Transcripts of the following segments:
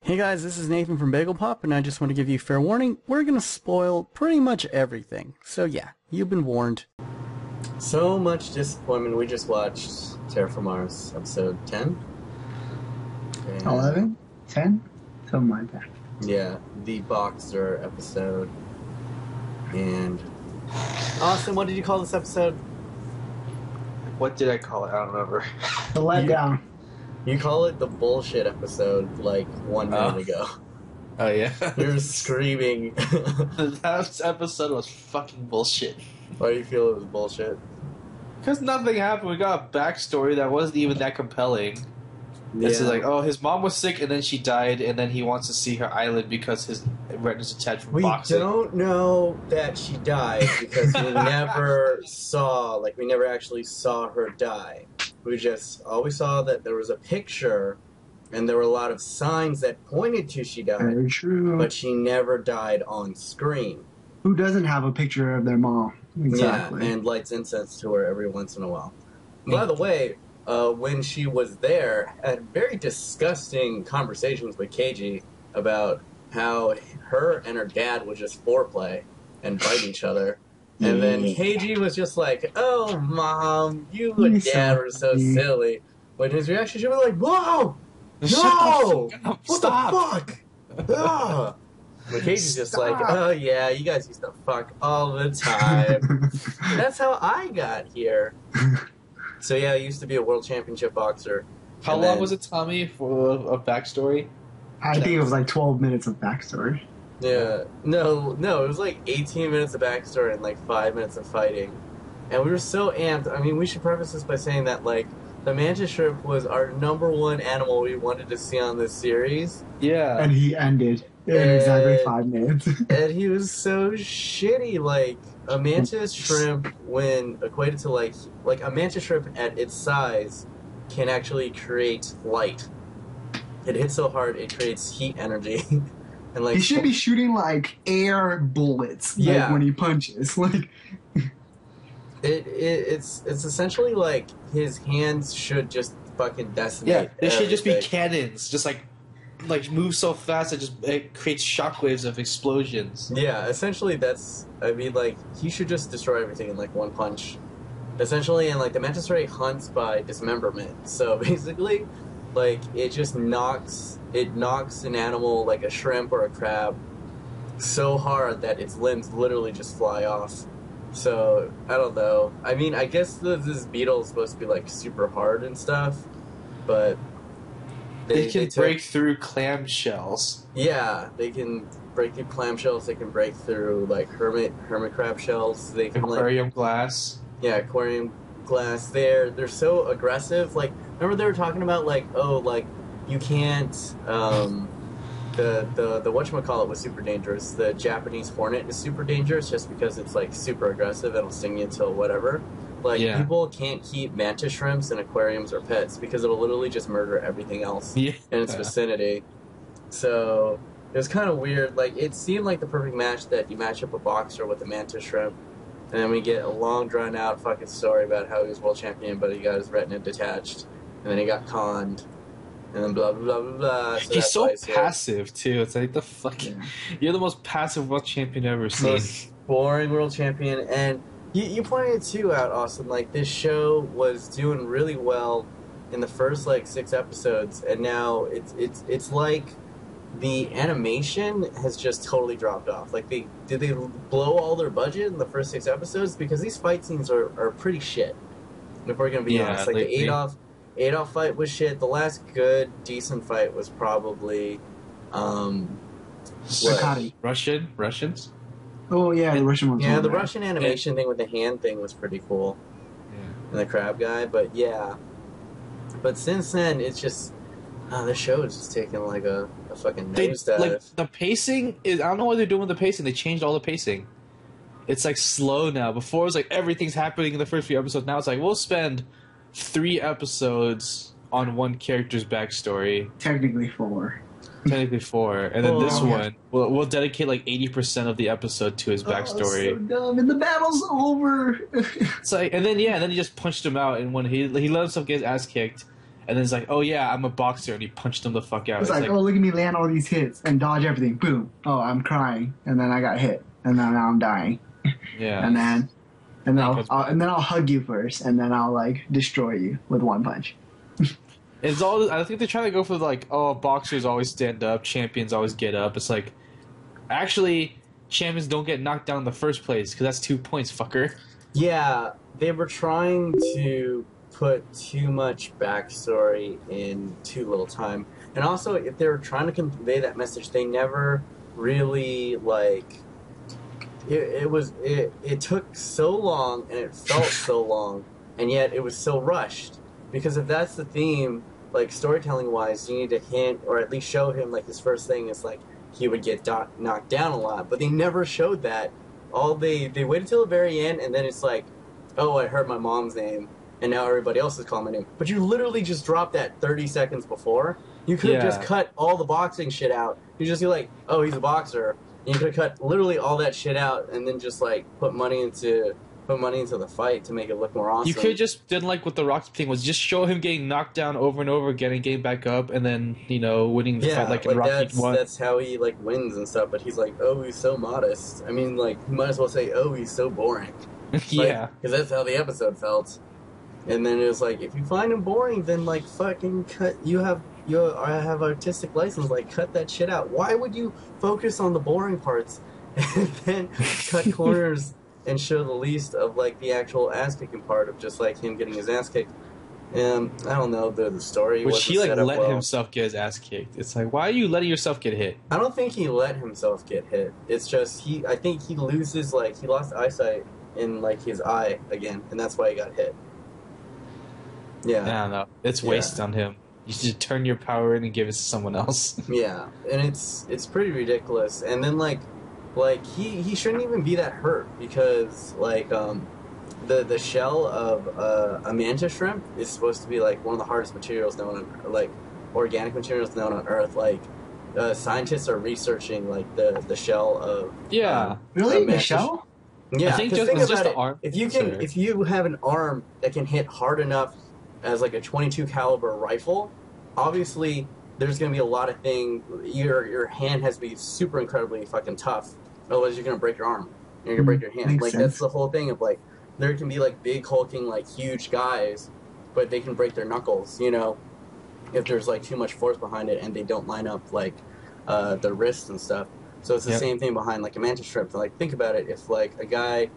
Hey guys, this is Nathan from Bagel Pop, and I just want to give you fair warning. We're going to spoil pretty much everything. So yeah, you've been warned. So much disappointment. We just watched Terra Formars episode 10. And 11? 10? Something like that. yeah, the Boxer episode. And Austin, what did you call this episode? What did I call it? I don't remember. The letdown. You call it the bullshit episode like 1 minute ago. Oh, yeah? You're screaming. That episode was fucking bullshit. Why do you feel it was bullshit? Because nothing happened. We got a backstory that wasn't even that compelling. Yeah. It's like, oh, his mom was sick and then she died, and then he wants to see her island because his retina's attached from We boxing. don't know that she died because we never actually saw her die. We just always saw that there was a picture and there were a lot of signs that pointed to she died. Very true. But she never died on screen. Who doesn't have a picture of their mom? Exactly. Yeah, and lights incense to her every once in a while. By the way, when she was there, had very disgusting conversations with Keiji about how her and her dad would just foreplay and bite each other. And then Keiji was just like, "Oh, Mom, you and Dad were so silly." When his reaction, she was like, "Whoa! No! What the fuck?" Ah. But Keiji's just like, "Oh, yeah, you guys used to fuck all the time." That's how I got here. So yeah, I used to be a world championship boxer. How long was it, Tommy, for a backstory? I think it was like 12 minutes of backstory. Yeah. No, it was like 18 minutes of backstory and like 5 minutes of fighting. And we were so amped. I mean, we should preface this by saying that, like, the Mantis Shrimp was our #1 animal we wanted to see on this series. Yeah. And he ended in exactly 5 minutes. And he was so shitty. Like, a Mantis Shrimp, when equated to, like a Mantis Shrimp at its size, can actually create light. It hits so hard, it creates heat energy. And like, he should be shooting like air bullets Yeah. when he punches. Like, it's essentially like his hands should just fucking decimate. Yeah, they should just be everything. cannons. Just like move so fast that it creates shockwaves of explosions. Yeah, essentially that's. I mean, like, he should just destroy everything in like one punch. Essentially, and like the Mantis Ray hunts by dismemberment. So basically, like it just knocks an animal like a shrimp or a crab so hard that its limbs literally just fly off. So I don't know. I mean, I guess this beetle is supposed to be like super hard and stuff, but They can took- break through clamshells. Yeah, they can break through clamshells. They can break through like hermit crab shells. They can Aquarium glass. Yeah, aquarium glass. They're so aggressive. Like, remember they were talking about like, oh, like you can't. The whatchamacallit was super dangerous. The Japanese hornet is super dangerous just because it's like super aggressive. It'll sting you till whatever. Like, people can't keep mantis shrimps in aquariums or pets because it'll literally just murder everything else in its vicinity. So it was kind of weird. Like, it seemed like the perfect match that you match up a boxer with a mantis shrimp, and then we get a long, drawn-out fucking story about how he was world champion, but he got his retina detached, and then he got conned, and then blah, blah, blah, blah, blah. So He's so passive, too. It's like the fucking... Yeah. You're the most passive world champion I've ever seen. Most boring world champion, and you pointed it too out, Austin. Like, this show was doing really well in the first, like, 6 episodes, and now it's like the animation has just totally dropped off. Like, did they blow all their budget in the first 6 episodes? Because these fight scenes are pretty shit, if we're gonna be honest. Like, the Adolf fight was shit. The last good, decent fight was probably, Sakati. Russians? Oh, yeah, the Russian one. Yeah, the Russian animation thing with the hand thing was pretty cool. Yeah. And the crab guy, but yeah. But since then, it's just... the show is just taking like a fucking nosedive. Like, the pacing is... I don't know what they're doing with the pacing. They changed all the pacing. It's like slow now. Before it was like everything's happening in the first few episodes. Now it's like we'll spend 3 episodes on one character's backstory. Technically 4. Technically 4. And then this one, we'll dedicate like 80% of the episode to his backstory. Oh, so dumb. And the battle's over. It's like, and then he just punched him out, and when he let himself get his ass kicked, and then it's like, oh yeah, I'm a boxer, and he punched him the fuck out. It's like, oh, look at me land all these hits and dodge everything. Boom. Oh, I'm crying, and then I got hit, and then now I'm dying, yeah, and then I'll hug you first, and then I'll like destroy you with one punch. it's all. I think they're trying to go for like, oh, boxers always stand up, champions always get up. It's like, actually, champions don't get knocked down in the first place because that's 2 points, fucker. Yeah, they were trying to put too much backstory in too little time. And also, if they were trying to convey that message, they never really, like... It took so long, and it felt so long, and yet it was so rushed. Because if that's the theme, like, storytelling-wise, you need to hint, or at least show him, like, his first thing is, like, he would get knocked down a lot. But they never showed that. They waited till the very end, and then it's like, oh, I heard my mom's name, and now everybody else is calling my name. But you literally just dropped that 30 seconds before. You could have just cut all the boxing shit out. You just be like, oh, he's a boxer. And you could have cut literally all that shit out, and then just like put money into the fight to make it look more awesome. You could just didn't like what the Rock thing was. Just show him getting knocked down over and over again and getting back up, and then winning the fight like in Rocky 1. That's how he like wins and stuff. But he's like, oh, he's so modest. I mean, like you might as well say, oh, he's so boring. Yeah, because that's how the episode felt. And then it was like, if you find him boring, then like fucking cut. I have artistic license. Like cut that shit out. Why would you focus on the boring parts and then cut corners and show the least of like the actual ass kicking part of just like him getting his ass kicked? And I don't know the story. Which he like let himself get his ass kicked. It's like, why are you letting yourself get hit? I don't think he let himself get hit. It's just I think he lost eyesight in like his eye again, and that's why he got hit. Yeah. I don't know. It's wasted on him. You should turn your power in and give it to someone else. Yeah, and it's pretty ridiculous. And then like he shouldn't even be that hurt because like the shell of a mantis shrimp is supposed to be like one of the hardest materials known on, like organic materials known on Earth. Like scientists are researching like the shell of really the shell. Yeah, I think think just about the it. arm. If you have an arm that can hit hard enough as like a .22 caliber rifle, obviously there's going to be a lot of things. Your hand has to be super incredibly fucking tough, otherwise you're going to break your arm. You're going to break your hand. Like that's the whole thing of like there can be like big hulking like huge guys, but they can break their knuckles. If there's like too much force behind it and they don't line up like the wrists and stuff. So it's the same thing behind like a mantis shrimp. Like think about it. If like a guy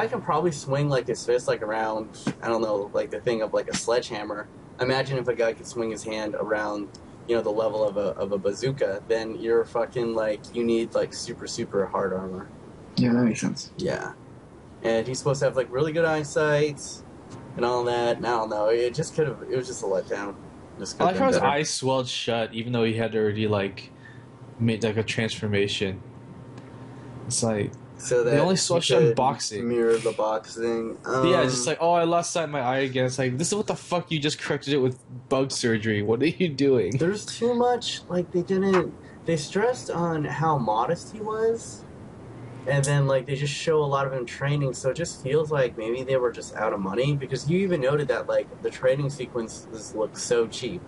can probably swing like his fist like around, I don't know, like the thing of like a sledgehammer. Imagine if a guy could swing his hand around, the level of a bazooka. Then you're fucking like you need like super super hard armor. Yeah, that makes sense. Yeah, and he's supposed to have like really good eyesight and all that. And I don't know. It was just a letdown. I like how his eyes swelled shut, even though he had already like made like a transformation. It's like. So that they only saw shit in boxing. Mirror the boxing. Yeah, just like, oh, I lost sight in my eye again. It's like, this is what the fuck you just corrected it with bug surgery. What are you doing? There's too much, like, they stressed on how modest he was, and then, like, they just show a lot of him training, so it just feels like maybe they were just out of money, because you even noted that, like, the training sequences look so cheap.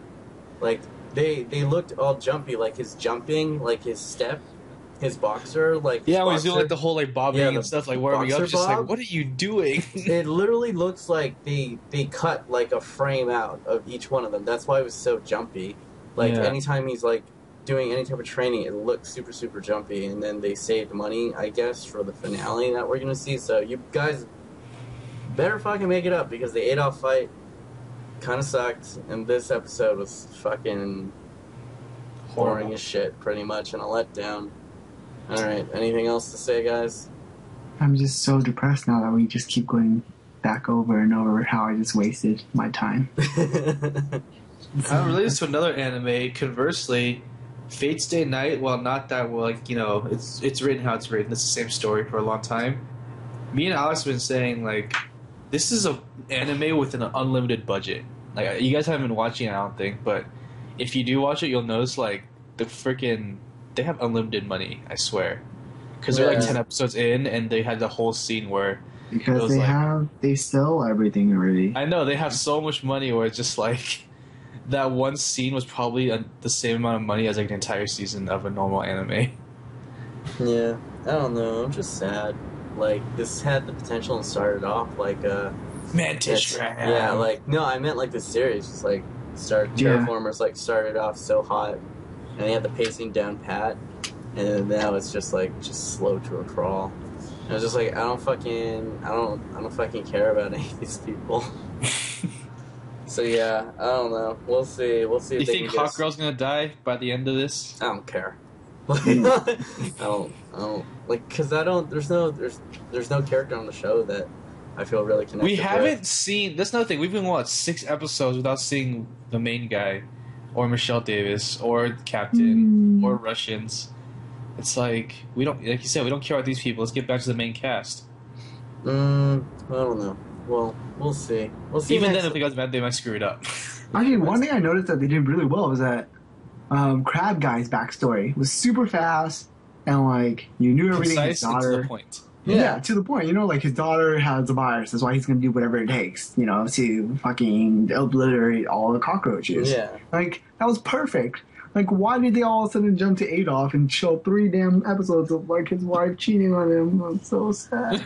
Like, they looked all jumpy, like, his jumping, like, his step, his boxer, like when he's doing like the whole like bobbing and stuff, like warming up, just like, what are you doing? It literally looks like they cut like a frame out of each one of them. That's why it was so jumpy. Like anytime he's like doing any type of training, it looks super super jumpy. And then they saved money, I guess, for the finale that we're gonna see. So you guys better fucking make it up because the Adolf fight kind of sucked, and this episode was fucking boring as shit, pretty much, and a letdown. Alright, anything else to say, guys? I'm just so depressed now that we just keep going back over and over how I just wasted my time. Related to another anime, conversely, Fate Stay Night, while not that well, like, it's written how it's written, it's the same story for a long time. Me and Alex have been saying, like, this is an anime with an unlimited budget. Like, you guys haven't been watching it, I don't think, but if you do watch it, you'll notice, like, the freaking... They have unlimited money, I swear. Because they're like 10 episodes in, and they had the whole scene where... Because they sell everything already. I know, they have so much money where it's just like... that one scene was probably the same amount of money as like an entire season of a normal anime. Yeah, I don't know. I'm just sad. Like, this had the potential and started off like Mantis Shrimp. yeah, like, no, I meant like the series. Just like, Terra Formars like started off so hot, and they had the pacing down pat, and now it's just slow to a crawl. And I was just like, I don't fucking care about any of these people. So yeah, I don't know. We'll see. We'll see. You if they think can Hawk Girl's gonna die by the end of this? I don't care. I don't like, because there's no character on the show that I feel really connected We haven't with. seen. That's another thing. We've been 6 episodes without seeing the main guy, or Michelle Davis, or Captain, or Russians. It's like we don't, like you said, we don't care about these people. Let's get back to the main cast. I don't know. Well, we'll see. We'll see. Even then, if it goes bad, they might screw it up. Actually, one thing I noticed that they did really well was that Crab Guy's backstory was super fast, and like you knew everything. Concise His daughter, and to the point. yeah, to the point. You know, like his daughter has a virus. That's why he's gonna do whatever it takes. You know, to fucking obliterate all the cockroaches. Yeah. Like that was perfect. Like, why did they all of a sudden jump to Adolf and show 3 damn episodes of like his wife cheating on him? I'm so sad.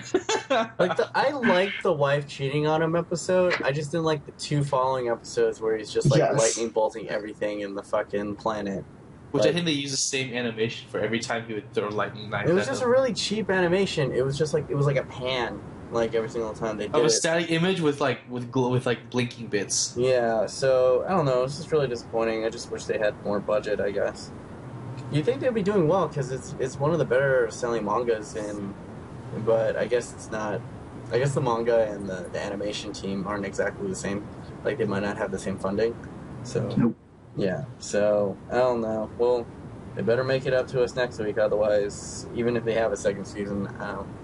I liked the wife cheating on him episode. I just didn't like the 2 following episodes where he's just like lightning bolting everything in the fucking planet. Which like, I think they use the same animation for every time he would throw lightning knife. It was just a really cheap animation. It was just like a pan, like every single time they did of a it. static image with blinking bits. Yeah, so I don't know. It's just really disappointing. I just wish they had more budget, I guess. You think they'd be doing well because it's one of the better selling mangas, but I guess it's not. I guess the manga and the animation team aren't exactly the same. Like they might not have the same funding. So Nope. yeah. So I don't know. Well, they better make it up to us next week. Otherwise, even if they have a second season,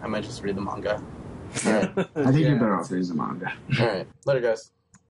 I might just read the manga. All right. I think you're better off reading the manga. All right. Later, guys.